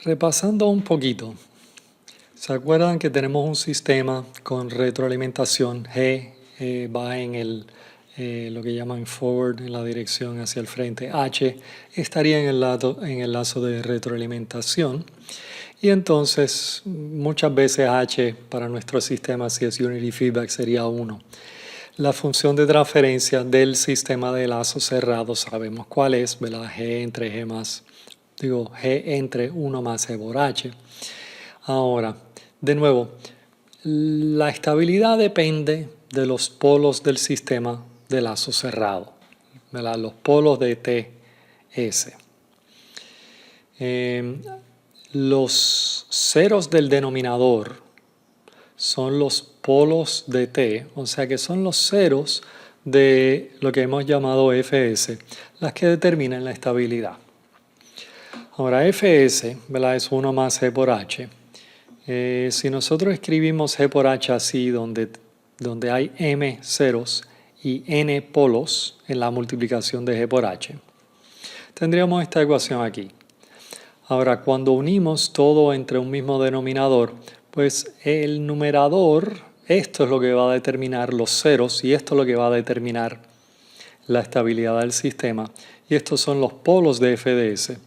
Repasando un poquito, ¿se acuerdan que tenemos un sistema con retroalimentación? G va en lo que llaman forward, en la dirección hacia el frente. H estaría en el lazo de retroalimentación. Y entonces, muchas veces H para nuestro sistema, si es Unity Feedback, sería 1. La función de transferencia del sistema de lazo cerrado sabemos cuál es, ¿verdad? G entre 1 más G por H. Ahora, de nuevo, la estabilidad depende de los polos del sistema de lazo cerrado, ¿verdad? Los polos de TS. Los ceros del denominador son los polos de T, o sea que son los ceros de lo que hemos llamado Fs, las que determinan la estabilidad. Ahora Fs, ¿verdad? Es 1 más G por H. Si nosotros escribimos G por H así, donde hay M ceros y N polos en la multiplicación de G por H, tendríamos esta ecuación aquí. Ahora, cuando unimos todo entre un mismo denominador, pues el numerador, esto es lo que va a determinar los ceros y esto es lo que va a determinar la estabilidad del sistema. Y estos son los polos de f de s.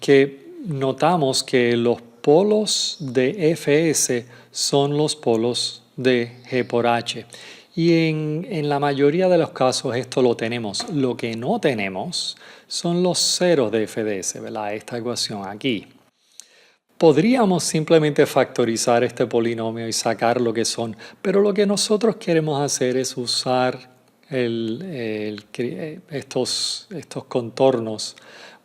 Que notamos que los polos de Fs son los polos de G por H. Y en la mayoría de los casos esto lo tenemos. Lo que no tenemos son los ceros de f de s, ¿verdad? Esta ecuación aquí. Podríamos simplemente factorizar este polinomio y sacar lo que son, pero lo que nosotros queremos hacer es usar estos contornos,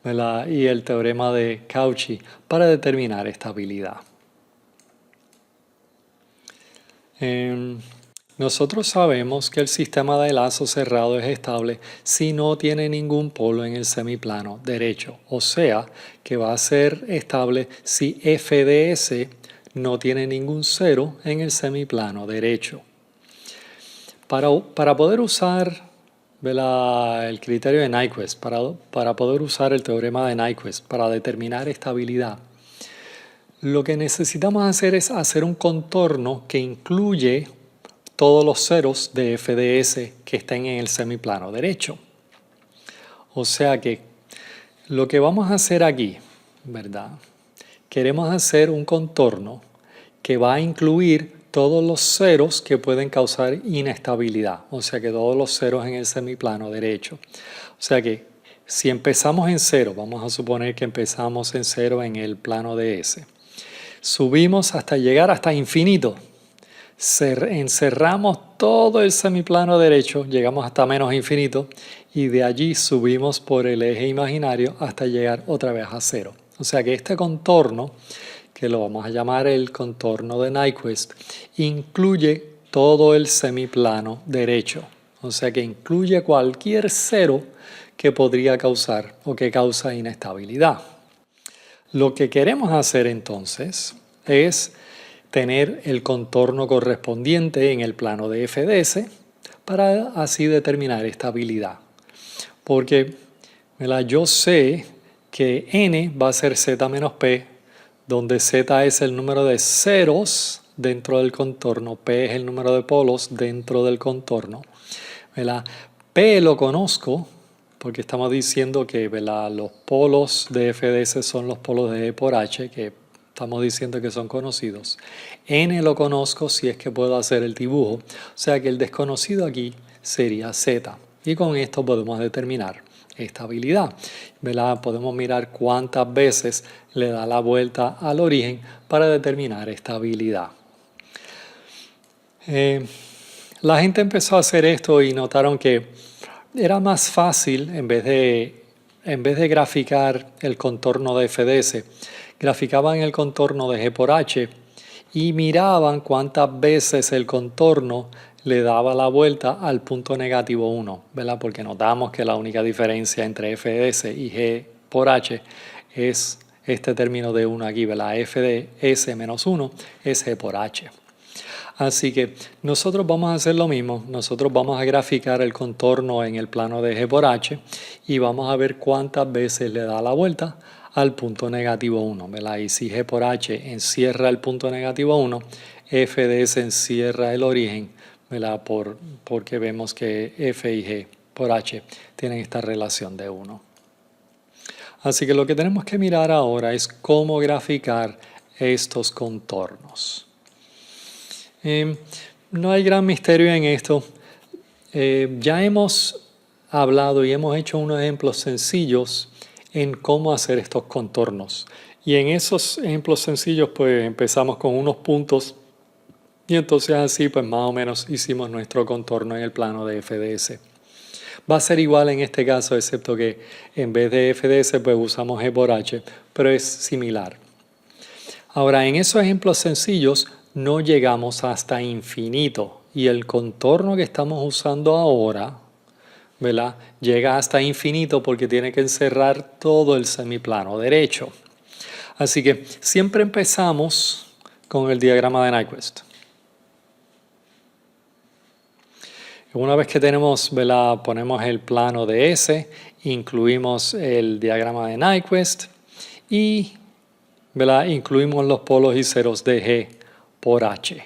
¿verdad? Y el teorema de Cauchy para determinar estabilidad. Nosotros sabemos que el sistema de lazo cerrado es estable si no tiene ningún polo en el semiplano derecho. O sea, que va a ser estable si f de s no tiene ningún cero en el semiplano derecho. Para poder usar, ¿verdad?, el criterio de Nyquist, para poder usar el teorema de Nyquist para determinar estabilidad, lo que necesitamos hacer es hacer un contorno que incluye todos los ceros de f de s que estén en el semiplano derecho. O sea que lo que vamos a hacer aquí, ¿verdad? Queremos hacer un contorno que va a incluir todos los ceros que pueden causar inestabilidad. O sea que todos los ceros en el semiplano derecho. O sea que si empezamos en cero, vamos a suponer que empezamos en cero en el plano de S. Subimos hasta llegar hasta infinito. Encerramos todo el semiplano derecho, llegamos hasta menos infinito y de allí subimos por el eje imaginario hasta llegar otra vez a cero. O sea que este contorno, que lo vamos a llamar el contorno de Nyquist, incluye todo el semiplano derecho. O sea que incluye cualquier cero que podría causar o que causa inestabilidad. Lo que queremos hacer entonces es tener el contorno correspondiente en el plano de f de s para así determinar estabilidad. Porque, ¿verdad?, yo sé que n va a ser z menos p, donde z es el número de ceros dentro del contorno, p es el número de polos dentro del contorno, ¿verdad? P lo conozco porque estamos diciendo que, ¿verdad?, los polos de f de s son los polos de E por H, que estamos diciendo que son conocidos. N lo conozco si es que puedo hacer el dibujo. O sea que el desconocido aquí sería Z. Y con esto podemos determinar estabilidad, ¿verdad? Podemos mirar cuántas veces le da la vuelta al origen para determinar estabilidad. La gente empezó a hacer esto y notaron que era más fácil, en vez de graficar el contorno de f de s, graficaban el contorno de G por H y miraban cuántas veces el contorno le daba la vuelta al punto negativo 1, ¿verdad? Porque notamos que la única diferencia entre f de s y G por H es este término de 1 aquí, ¿verdad? F de s menos 1 es G por H. Así que nosotros vamos a hacer lo mismo. Nosotros vamos a graficar el contorno en el plano de G por H y vamos a ver cuántas veces le da la vuelta al punto negativo 1, ¿verdad? Y si G por H encierra el punto negativo 1, f de S encierra el origen, ¿verdad? Porque vemos que F y G por H tienen esta relación de 1. Así que lo que tenemos que mirar ahora es cómo graficar estos contornos. No hay gran misterio en esto. Ya hemos hablado y hemos hecho unos ejemplos sencillos en cómo hacer estos contornos. Y en esos ejemplos sencillos pues empezamos con unos puntos y entonces así pues más o menos hicimos nuestro contorno en el plano de FDS. Va a ser igual en este caso, excepto que en vez de FDS pues usamos G por H, pero es similar. Ahora, en esos ejemplos sencillos no llegamos hasta infinito y el contorno que estamos usando ahora, ¿verdad?, llega hasta infinito porque tiene que encerrar todo el semiplano derecho. Así que siempre empezamos con el diagrama de Nyquist. Una vez que tenemos, ¿verdad?, ponemos el plano de S, incluimos el diagrama de Nyquist y, ¿verdad?, incluimos los polos y ceros de G por H.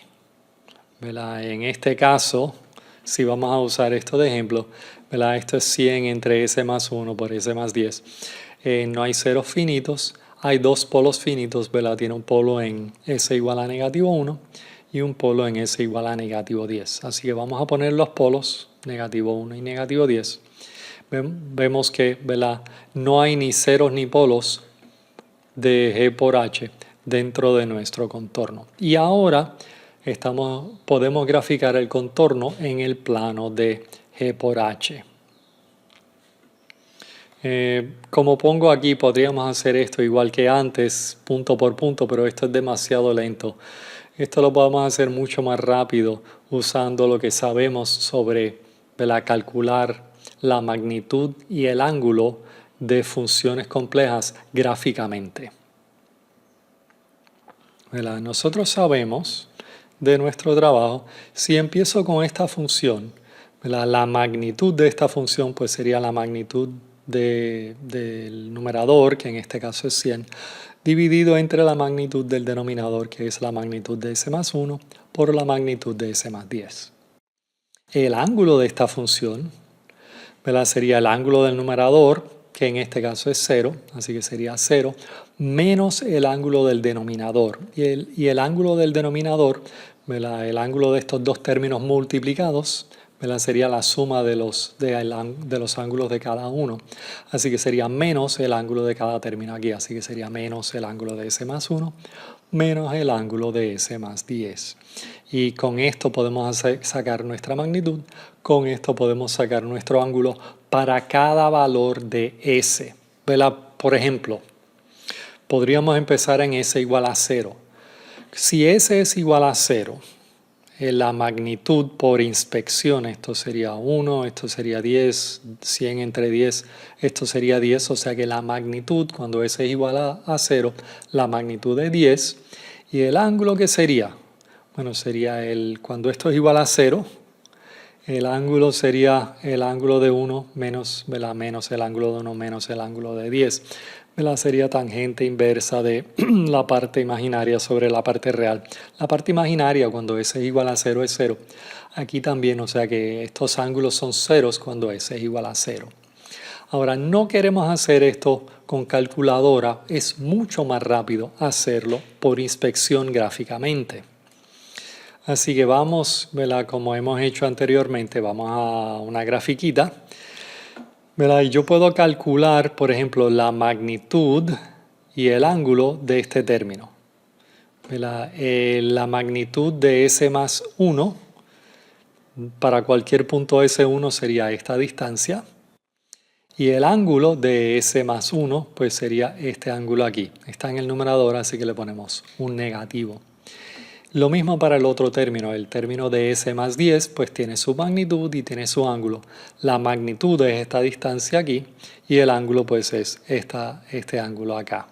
¿Verdad? En este caso, si vamos a usar esto de ejemplo, ¿verdad?, esto es 100 entre S más 1 por S más 10. No hay ceros finitos, hay dos polos finitos, ¿verdad? Tiene un polo en S igual a negativo 1 y un polo en S igual a negativo 10. Así que vamos a poner los polos, negativo 1 y negativo 10. Vemos que, ¿verdad?, no hay ni ceros ni polos de G por H dentro de nuestro contorno. Y ahora podemos graficar el contorno en el plano de G por H. Como pongo aquí, podríamos hacer esto igual que antes, punto por punto, pero esto es demasiado lento. Esto lo podemos hacer mucho más rápido usando lo que sabemos sobre, ¿verdad?, calcular la magnitud y el ángulo de funciones complejas gráficamente. ¿Verdad? Nosotros sabemos de nuestro trabajo, si empiezo con esta función, ¿verdad?, la magnitud de esta función pues sería la magnitud del numerador, que en este caso es 100, dividido entre la magnitud del denominador, que es la magnitud de S más 1, por la magnitud de S más 10. El ángulo de esta función, ¿verdad?, sería el ángulo del numerador, que en este caso es 0, así que sería 0, menos el ángulo del denominador. Y el ángulo del denominador, ¿verdad?, el ángulo de estos dos términos multiplicados, ¿verdad?, sería la suma de los ángulos de cada uno. Así que sería menos el ángulo de cada término aquí. Así que sería menos el ángulo de S más 1, menos el ángulo de S más 10. Y con esto podemos sacar nuestra magnitud. Con esto podemos sacar nuestro ángulo para cada valor de S. ¿Verdad? Por ejemplo, podríamos empezar en S igual a 0. Si S es igual a 0, la magnitud por inspección, esto sería 1, esto sería 10, 100 entre 10, esto sería 10, o sea que la magnitud, cuando S es igual a 0, la magnitud es 10, y el ángulo, ¿qué sería? Bueno, sería cuando esto es igual a 0, el ángulo sería el ángulo de 1 menos el ángulo de 1 menos el ángulo de 10. Sería tangente inversa de la parte imaginaria sobre la parte real. La parte imaginaria cuando S es igual a 0 es 0. Aquí también, o sea que estos ángulos son ceros cuando S es igual a 0. Ahora, no queremos hacer esto con calculadora, es mucho más rápido hacerlo por inspección gráficamente. Así que vamos, ¿verdad?, como hemos hecho anteriormente, vamos a una grafiquita, ¿verdad?, y yo puedo calcular, por ejemplo, la magnitud y el ángulo de este término. ¿Verdad? La magnitud de S más 1 para cualquier punto S1 sería esta distancia. Y el ángulo de S más 1 pues sería este ángulo aquí. Está en el numerador, así que le ponemos un negativo. Lo mismo para el otro término. El término de S más 10 pues tiene su magnitud y tiene su ángulo. La magnitud es esta distancia aquí y el ángulo pues es este ángulo acá.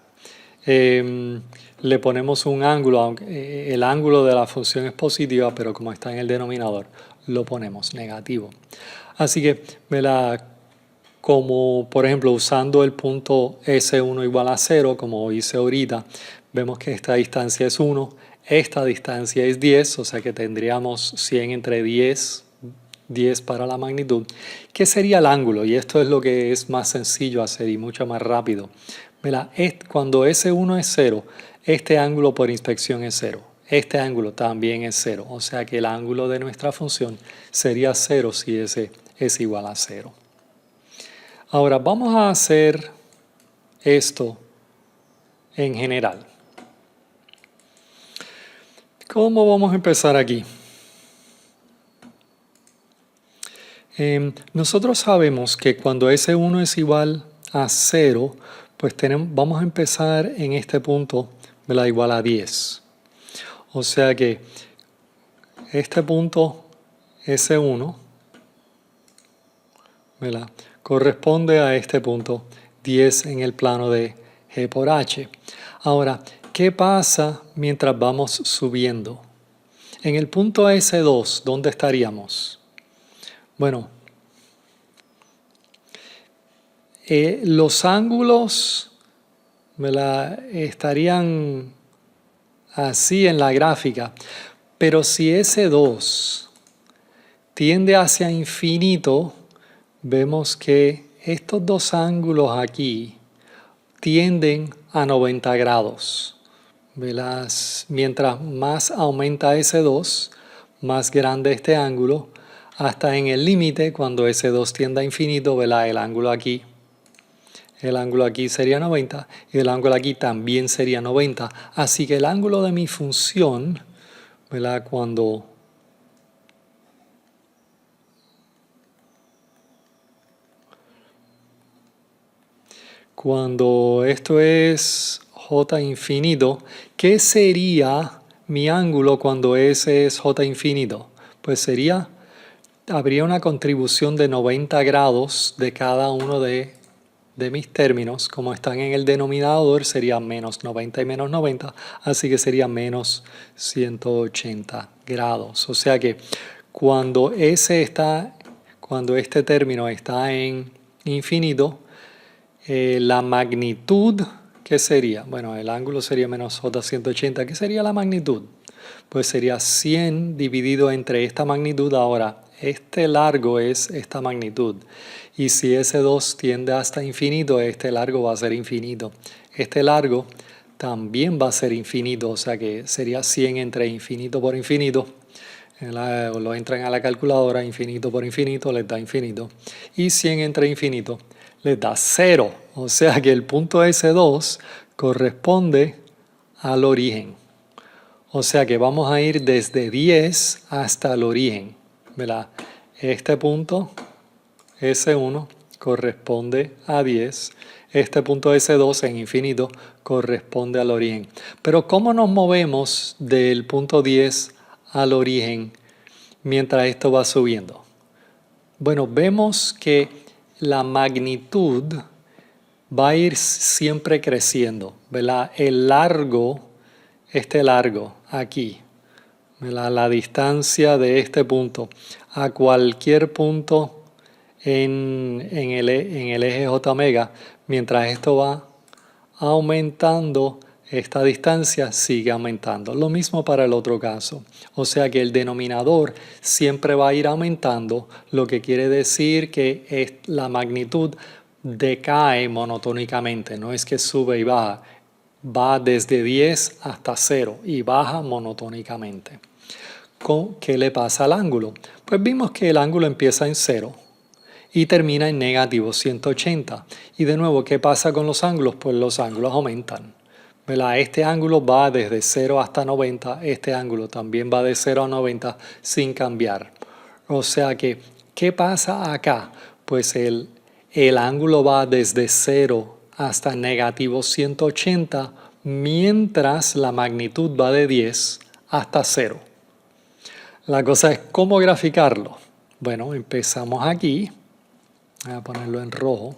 le ponemos un ángulo, aunque el ángulo de la función es positiva, pero como está en el denominador, lo ponemos negativo. Así que, como por ejemplo usando el punto S1 igual a 0, como hice ahorita, vemos que esta distancia es 1, esta distancia es 10, o sea que tendríamos 100 entre 10, 10 para la magnitud. ¿Qué sería el ángulo? Y esto es lo que es más sencillo hacer y mucho más rápido. Cuando S1 es 0, este ángulo por inspección es 0. Este ángulo también es 0. O sea que el ángulo de nuestra función sería 0 si S es igual a 0. Ahora vamos a hacer esto en general. ¿Cómo vamos a empezar aquí? Nosotros sabemos que cuando S1 es igual a 0, pues vamos a empezar en este punto, ¿verdad? Igual a 10. O sea que este punto S1, ¿verdad?, corresponde a este punto 10 en el plano de G por H. Ahora, ¿qué pasa mientras vamos subiendo? En el punto S2, ¿dónde estaríamos? Bueno, los ángulos, ¿verdad?, estarían así en la gráfica, pero si S2 tiende hacia infinito, vemos que estos dos ángulos aquí tienden a 90 grados. ¿Verdad? Mientras más aumenta S2, más grande este ángulo, hasta en el límite, cuando S2 tiende a infinito, ¿verdad?, el ángulo aquí sería 90 y el ángulo aquí también sería 90. Así que el ángulo de mi función, ¿verdad?, cuando esto es J infinito, ¿qué sería mi ángulo cuando S es J infinito? Pues habría una contribución de 90 grados de cada uno de mis términos. Como están en el denominador, sería menos 90 y menos 90, así que sería menos 180 grados. O sea que cuando este término está en infinito, la magnitud, ¿qué sería? Bueno, el ángulo sería menos J 180. ¿Qué sería la magnitud? Pues sería 100 dividido entre esta magnitud. Ahora, este largo es esta magnitud. Y si S2 tiende hasta infinito, este largo va a ser infinito. Este largo también va a ser infinito, o sea que sería 100 entre infinito por infinito. Lo entran a la calculadora, infinito por infinito les da infinito. Y 100 entre infinito les da 0. O sea que el punto S2 corresponde al origen. O sea que vamos a ir desde 10 hasta el origen, ¿verdad? Este punto S1 corresponde a 10. Este punto S2 en infinito corresponde al origen. Pero ¿cómo nos movemos del punto 10 al origen mientras esto va subiendo? Bueno, vemos que la magnitud va a ir siempre creciendo, ¿verdad? El largo, este largo aquí, ¿verdad?, la distancia de este punto a cualquier punto en el eje J omega, mientras esto va aumentando, esta distancia sigue aumentando. Lo mismo para el otro caso. O sea que el denominador siempre va a ir aumentando, lo que quiere decir que la magnitud decae monotónicamente. No es que sube y baja. Va desde 10 hasta 0 y baja monotónicamente. ¿Qué le pasa al ángulo? Pues vimos que el ángulo empieza en 0 y termina en negativo 180. Y de nuevo, ¿qué pasa con los ángulos? Pues los ángulos aumentan, ¿verdad? Este ángulo va desde 0 hasta 90, este ángulo también va de 0 a 90 sin cambiar. O sea que, ¿qué pasa acá? Pues el ángulo va desde 0 hasta negativo 180, mientras la magnitud va de 10 hasta 0. La cosa es cómo graficarlo. Bueno, empezamos aquí. Voy a ponerlo en rojo.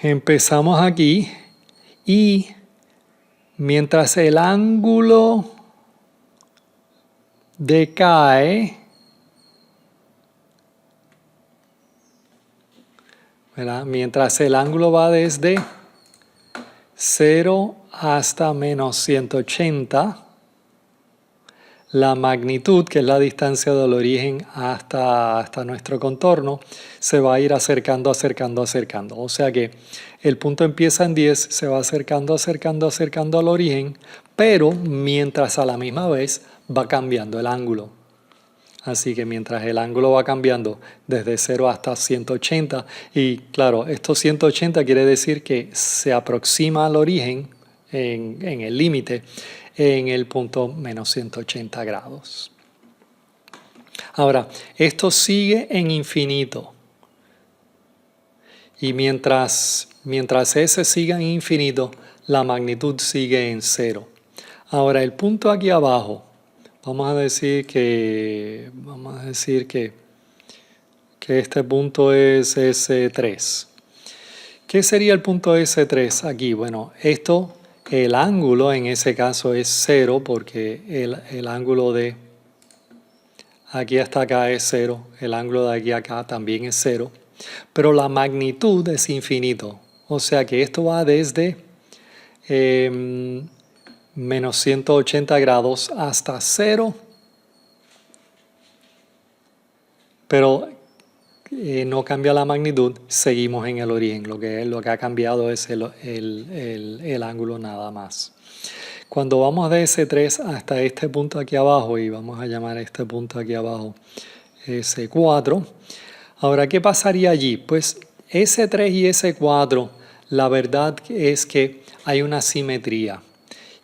Empezamos aquí Y mientras el ángulo decae, ¿verdad? Mientras el ángulo va desde 0 hasta menos 180, la magnitud, que es la distancia del origen hasta nuestro contorno, se va a ir acercando, acercando, acercando. O sea que el punto empieza en 10, se va acercando, acercando, acercando al origen, pero mientras a la misma vez va cambiando el ángulo. Así que mientras el ángulo va cambiando desde 0 hasta 180, y claro, estos 180 quiere decir que se aproxima al origen en el límite en el punto menos 180 grados. Ahora, esto sigue en infinito. Y mientras ese siga en infinito, la magnitud sigue en 0. Ahora, el punto aquí abajo, vamos a decir que este punto es S3. ¿Qué sería el punto S3 aquí? Bueno, el ángulo en ese caso es 0 porque el ángulo de aquí hasta acá es 0, el ángulo de aquí a acá también es 0, pero la magnitud es infinito. O sea que esto va desde menos 180 grados hasta 0, pero no cambia la magnitud, seguimos en el origen. Lo que ha cambiado es el ángulo nada más. Cuando vamos de S3 hasta este punto aquí abajo, y vamos a llamar a este punto aquí abajo S4, ahora, ¿qué pasaría allí? Pues S3 y S4, la verdad es que hay una simetría.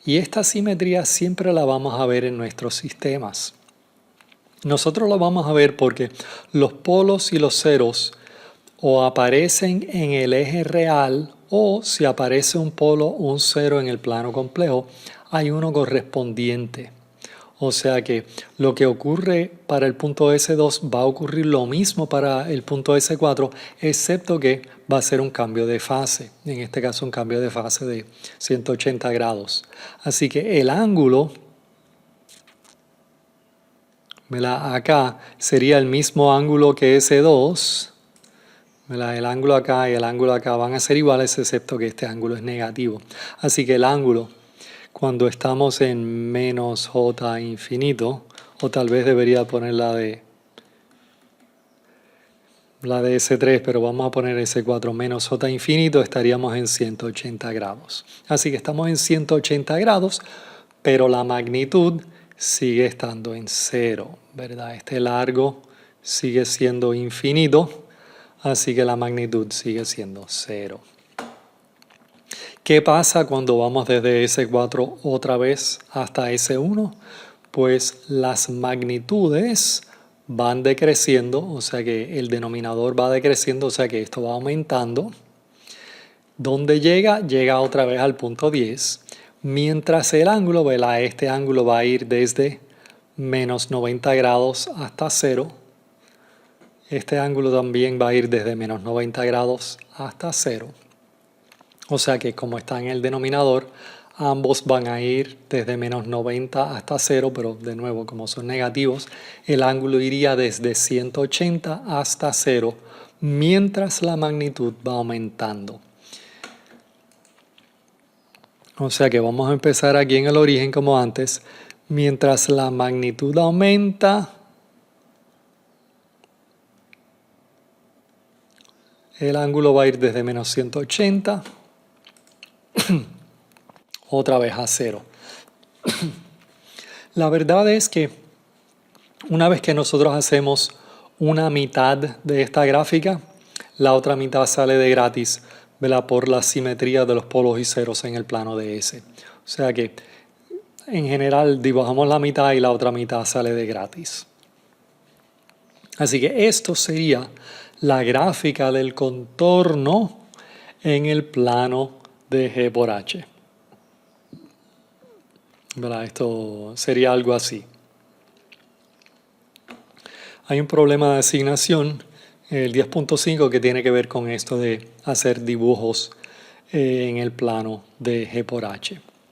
Y esta simetría siempre la vamos a ver en nuestros sistemas. Nosotros lo vamos a ver porque los polos y los ceros o aparecen en el eje real, o si aparece un polo o un cero en el plano complejo, hay uno correspondiente. O sea que lo que ocurre para el punto S2 va a ocurrir lo mismo para el punto S4, excepto que va a ser un cambio de fase. En este caso, un cambio de fase de 180 grados. Así que el ángulo, ¿verdad? Acá sería el mismo ángulo que S2. ¿Verdad? El ángulo acá y el ángulo acá van a ser iguales, excepto que este ángulo es negativo. Así que el ángulo, cuando estamos en menos j infinito, o tal vez debería poner la de S3, pero vamos a poner S4 menos j infinito, estaríamos en 180 grados. Así que estamos en 180 grados, pero la magnitud sigue estando en 0, ¿verdad? Este largo sigue siendo infinito, así que la magnitud sigue siendo 0. ¿Qué pasa cuando vamos desde S4 otra vez hasta S1? Pues las magnitudes van decreciendo, o sea que el denominador va decreciendo, o sea que esto va aumentando. ¿Dónde llega? Llega otra vez al punto 10. Mientras el ángulo, ¿verdad? Este ángulo va a ir desde menos 90 grados hasta 0. Este ángulo también va a ir desde menos 90 grados hasta 0. O sea que como está en el denominador, ambos van a ir desde menos 90 hasta 0, pero de nuevo, como son negativos, el ángulo iría desde 180 hasta 0, mientras la magnitud va aumentando. O sea que vamos a empezar aquí en el origen como antes. Mientras la magnitud aumenta, el ángulo va a ir desde menos 180 otra vez a 0. La verdad es que una vez que nosotros hacemos una mitad de esta gráfica, la otra mitad sale de gratis, ¿verdad? Por la simetría de los polos y ceros en el plano de S. O sea que en general dibujamos la mitad y la otra mitad sale de gratis. Así que esto sería la gráfica del contorno en el plano de G por H. ¿Verdad? Esto sería algo así. Hay un problema de asignación, el 10.5, que tiene que ver con esto de hacer dibujos en el plano de G por H.